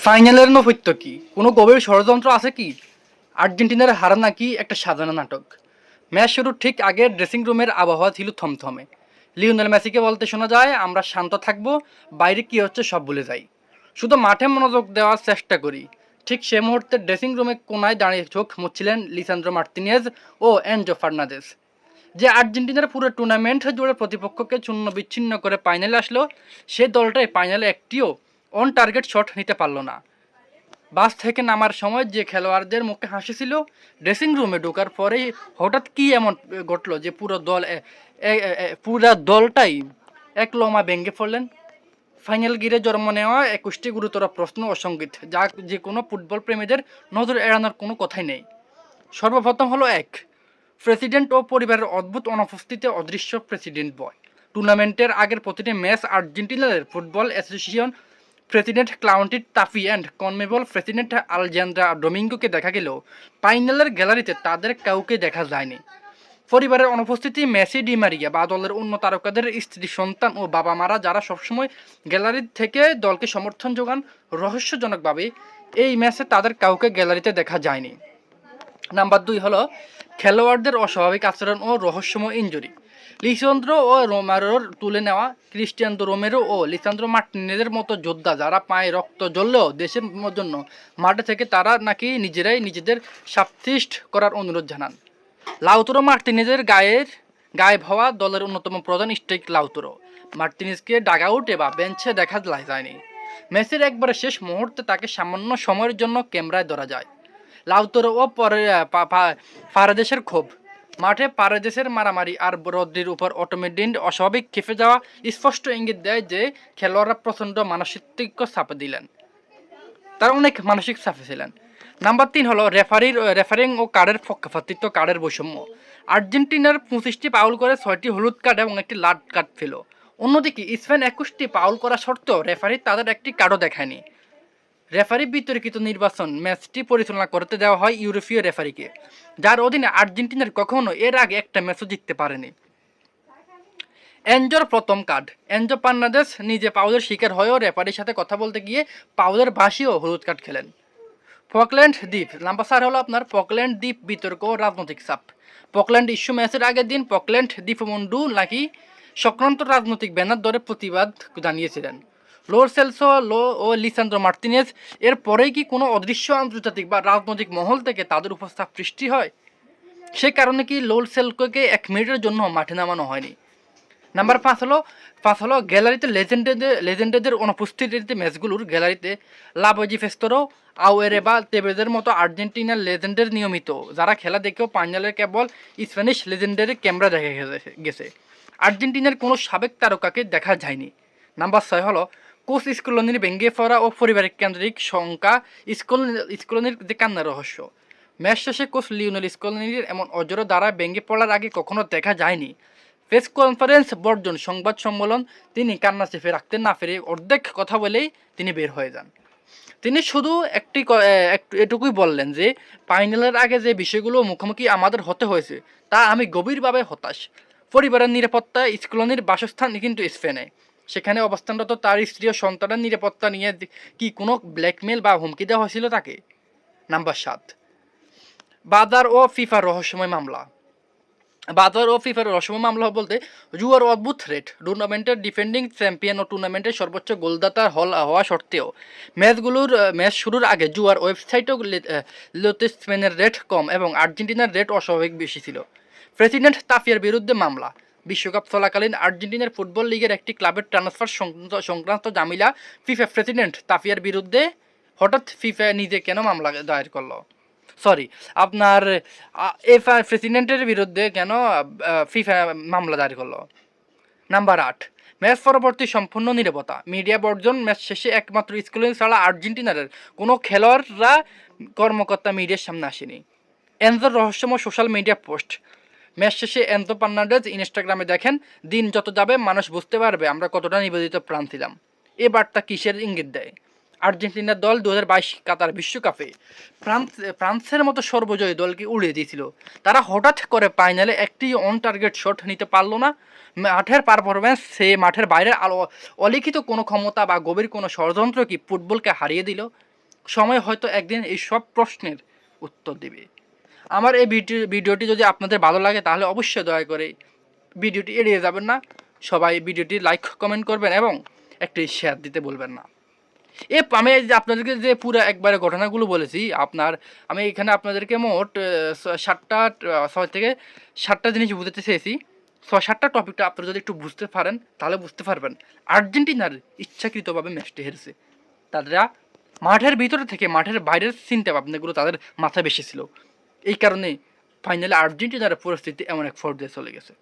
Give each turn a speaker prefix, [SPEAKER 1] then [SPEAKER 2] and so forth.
[SPEAKER 1] ফাইনালের নৈপথ্য কি? কোনো গভীর ষড়যন্ত্র আছে কি? আর্জেন্টিনার হার নাকি একটা সাজানো নাটক? ম্যাচ শুরুর ঠিক আগে ড্রেসিং রুমের আবহাওয়া ছিল থমথমে। লিওনেল মেসিকে বলতে শোনা যায়, আমরা শান্ত থাকবো, বাইরে কি হচ্ছে সব ভুলে যাই, শুধু মাঠে মনোযোগ দেওয়ার চেষ্টা করি। ঠিক সে মুহূর্তে ড্রেসিং রুমে কোনায় দাঁড়িয়ে চোখ মুছছিলেন লিসান্দ্রো মার্তিনেজ ও এনজো ফার্নান্দেজ। যে আর্জেন্টিনার পুরো টুর্নামেন্ট জুড়ে প্রতিপক্ষকে চূন্য বিচ্ছিন্ন করে ফাইনালে আসলো, সে দলটাই ফাইনালে একটিও অন টার্গেট শট নিতে পারলো না। বাস থেকে নামার সময় যে খেলোয়াড়দের মুখে হাসি ছিল, ড্রেসিং রুমে ঢোকার পরেই হঠাৎ কি এমন ঘটলো যে পুরো দলটাই এক লোমা ভেঙে পড়লেন। ফাইনাল গিরে জন্ম নেওয়া 21টি গুরুতর প্রশ্ন ও সঙ্গীত, যা যে কোনো ফুটবল প্রেমীদের নজর এড়ানোর কোনো কথাই নেই। সর্বপ্রথম হলো প্রেসিডেন্ট ও পরিবারের অদ্ভুত অনুপস্থিতিতে অদৃশ্য প্রেসিডেন্ট বয়। টুর্নামেন্টের আগের প্রতিটি ম্যাচ আর্জেন্টিনার football association president Claudio Tapia and CONMEBOL president Alejandro ডোমিঙ্গোকে দেখা গেলেও ফাইনালের গ্যালারিতে তাদের কাউকে দেখা যায়নি। পরিবারের অনুপস্থিতি মেসি, ডি মারিয়া বা দলের অন্য তারকাদের স্ত্রী, সন্তান ও বাবা মারা, যারা সবসময় গ্যালারি থেকে দলকে সমর্থন যোগান, রহস্যজনকভাবে এই ম্যাচে তাদের কাউকে গ্যালারিতে দেখা যায়নি। নাম্বার 2 হলো খেলোয়াড়দের অস্বাভাবিক আচরণ ও রহস্যময় ইনজুরি। লিসান্দ্রো ও রোমেরোর তুলে নেওয়া ক্রিস্টিয়ানো রোমেরো ও লিসান্দ্রো মার্টিনেজের মতো যোদ্ধা, যারা পায়ে রক্ত জ্বললেও দেশের জন্য মাঠে থেকে তারা নাকি নিজেরাই নিজেদের সাবস্টিটিউট করার অনুরোধ জানান। লাউতারো মার্টিনেজের গায়েব হওয়া দলের অন্যতম প্রধান স্ট্রাইক লাউতারো মার্টিনেজকে ডাগআউটে বা বেঞ্চে দেখা যায়নি। মেসির একবারে শেষ মুহূর্তে তাকে সামান্য সময়ের জন্য ক্যামেরায় ধরা যায়। লাউতারো ও পারেদেসের ক্ষোভ, মাঠে পারেদেসের মারামারি আর রদ্রির উপর অটোমেটিক অস্বাভাবিক খেপে যাওয়া স্পষ্ট ইঙ্গিত দেয় যে খেলোয়াড়রা প্রচণ্ড মানসিক চাপে দিলেন, তারা অনেক মানসিক চাপে ছিলেন। নাম্বার 3 হলো রেফারিং ও কার্ডের পক্ষপাতিত্ব, কার্ডের বৈষম্য। আর্জেন্টিনার 25টি পাউল করে 6টি হলুদ কার্ড এবং একটি লাল কার্ড পেল। অন্যদিকে স্পেন 21টি পাউল করা সত্ত্বেও রেফারি তাদের একটি কার্ডও দেখায়নি। রেফারি বিতর্কিত নির্বাচন, ম্যাচটি পরিচালনা করতে দেওয়া হয় ইউরোপীয় রেফারিকে, যার অধীনে আর্জেন্টিনার কখনো এর আগে একটা ম্যাচও জিততে পারেনি। এনজোর প্রথম কার্ড, এনজো ফার্নান্দেজ নিজে পাউলের শিকার হয়েও রেফারির সাথে কথা বলতে গিয়ে পাউলের ভাসিয়েও হলুদ কার্ড খেলেন। ফকল্যান্ড দ্বীপ, নাম্বার 4 হলো আপনার ফকল্যান্ড দ্বীপ বিতর্ক ও রাজনৈতিক চাপ। ফকল্যান্ড ইস্যু ম্যাচের আগের দিন ফকল্যান্ড দ্বীপপুঞ্জ নাকি সক্রান্ত রাজনৈতিক ব্যানার ধরে প্রতিবাদ জানিয়েছিলেন লো ও লিসান্দ্রো মার্তিনেজ। এর পরেই কি কোনো অদৃশ্য আন্তর্জাতিক বা রাজনৈতিক মহল থেকে তাদের উপর চাপ সৃষ্টি হয়? সে কারণে কি লোরসেলকোকে 1 মিনিটের জন্য মাঠে নামানো হয়নি? নাম্বার 5 হলো গ্যালারিতে লেজেন্ডদের অনুপস্থিতিতে ম্যাচগুলোর গ্যালারিতে লাবোজি ফেস্তরো, আউয়েরে বা তেবেজের মতো আর্জেন্টিনার লেজেন্ডের নিয়মিত, যারা খেলা দেখেও ফাইনালের কেবল স্প্যানিশ লেজেন্ডের ক্যামেরা দেখা গেছে। আর্জেন্টিনার কোনো সাবেক তারকাকে দেখা যায়নি। নাম্বার 6 হলো কোচ স্কলোনির ভেঙে পড়া ও পারিবারিক কেন্দ্রিক শঙ্কা, স্কলোনির যে কান্নার রহস্য। ম্যাচ শেষে কোচ লিওনেল স্কলোনির এমন অজর দ্বারা ভেঙে পড়ার আগে কখনো দেখা যায়নি। প্রেস কনফারেন্স বর্জন, সংবাদ সম্মেলন, তিনি কান্না চেপে রাখতে না পেরে অর্ধেক কথা বলেই তিনি বের হয়ে যান। তিনি শুধু এটুকুই বললেন যে ফাইনালের আগে যে বিষয়গুলো মুখোমুখি আমাদের হতে হয়েছে তা আমি গভীরভাবে হতাশ। পরিবারের নিরাপত্তা, স্কলোনির বাসস্থান কিন্তু স্পেনে, সেখানে অবস্থানরত তার স্ত্রী ও সন্তানের নিরাপত্তা নিয়ে কি কোনো ব্ল্যাকমেল বা হুমকি দেওয়া হয়েছিল তাকে? নাম্বার 7, বাজার ও ফিফার রহস্যময় মামলা। মামলা বলতে জুয়ার অদ্ভুত রেট, টুর্নামেন্টের ডিফেন্ডিং চ্যাম্পিয়ন ও টুর্নামেন্টের সর্বোচ্চ গোলদাতা হওয়া সত্ত্বেও ম্যাচ শুরুর আগে জুয়ার ওয়েবসাইটেও স্পেনের রেট কম এবং আর্জেন্টিনার রেট অস্বাভাবিক বেশি ছিল। প্রেসিডেন্ট তাফিয়ার বিরুদ্ধে মামলা। বিশ্বকাপ চলাকালীন আর্জেন্টিনার ফুটবল লিগের একটি ক্লাবের ট্রান্সফার সংক্রান্ত জামিলা ফিফা প্রেসিডেন্ট তাফিয়ার বিরুদ্ধে। হঠাৎ ফিফা নিজে কেন মামলা দায়ের করলো? আপনার প্রেসিডেন্টের বিরুদ্ধে কেন ফিফা মামলা দায়ের করলো? নাম্বার 8, ম্যাচ পরবর্তী সম্পূর্ণ নীরবতা, মিডিয়া বর্জন। ম্যাচ শেষে একমাত্র স্কুলিং ছাড়া আর্জেন্টিনার কোনো খেলোয়াড়রা কর্মকর্তা মিডিয়ার সামনে আসেনি। এনজোর রহস্যময় সোশ্যাল মিডিয়া পোস্ট। ম্যাচ শেষে এনজো ফার্নান্দেজ ইনস্টাগ্রামে দেখেন, দিন যত যাবে মানুষ বুঝতে পারবে আমরা কতটা নিবেদিত প্রাণ ছিলাম। এ বার্তা কিসের ইঙ্গিত দেয়? আর্জেন্টিনার দল 2022 কাতার বিশ্বকাপে ফ্রান্সের মতো সর্বজয়ী দলকে উড়িয়ে দিয়েছিল। তারা হঠাৎ করে ফাইনালে একটি অন টার্গেট শট নিতে পারল না। মাঠের পারফরম্যান্স, মাঠের বাইরের অলিখিত কোনো ক্ষমতা বা গভীর কোনো ষড়যন্ত্র কি ফুটবলকে হারিয়ে দিল? সময় হয়তো একদিন এই সব প্রশ্নের উত্তর দেবে। আমার এই ভিডিওটি যদি আপনাদের ভালো লাগে তাহলে অবশ্যই দয়া করে ভিডিওটি এড়িয়ে যাবেন না, সবাই ভিডিওটি লাইক কমেন্ট করবেন এবং একটি শেয়ার দিতে বলবেন না। আমি যে আপনাদেরকে যে পুরো একবারে ঘটনাগুলো বলেছি, আমি এখানে আপনাদেরকে মোট 6 থেকে 7টা জিনিস বুঝতে চেয়েছি। 7টা টপিকটা আপনারা যদি একটু বুঝতে পারেন তাহলে বুঝতে পারবেন আর্জেন্টিনার ইচ্ছাকৃতভাবে ম্যাচটি হেরেছে। তারা মাঠের ভিতরে থেকে মাঠের বাইরের চিন্তা ভাবনাগুলো তাদের মাথায় বেশি ছিল, এই কারণে ফাইনালে আর্জেন্টিনার পরিস্থিতি এমন এক পর্যায়ে চলে গেছে।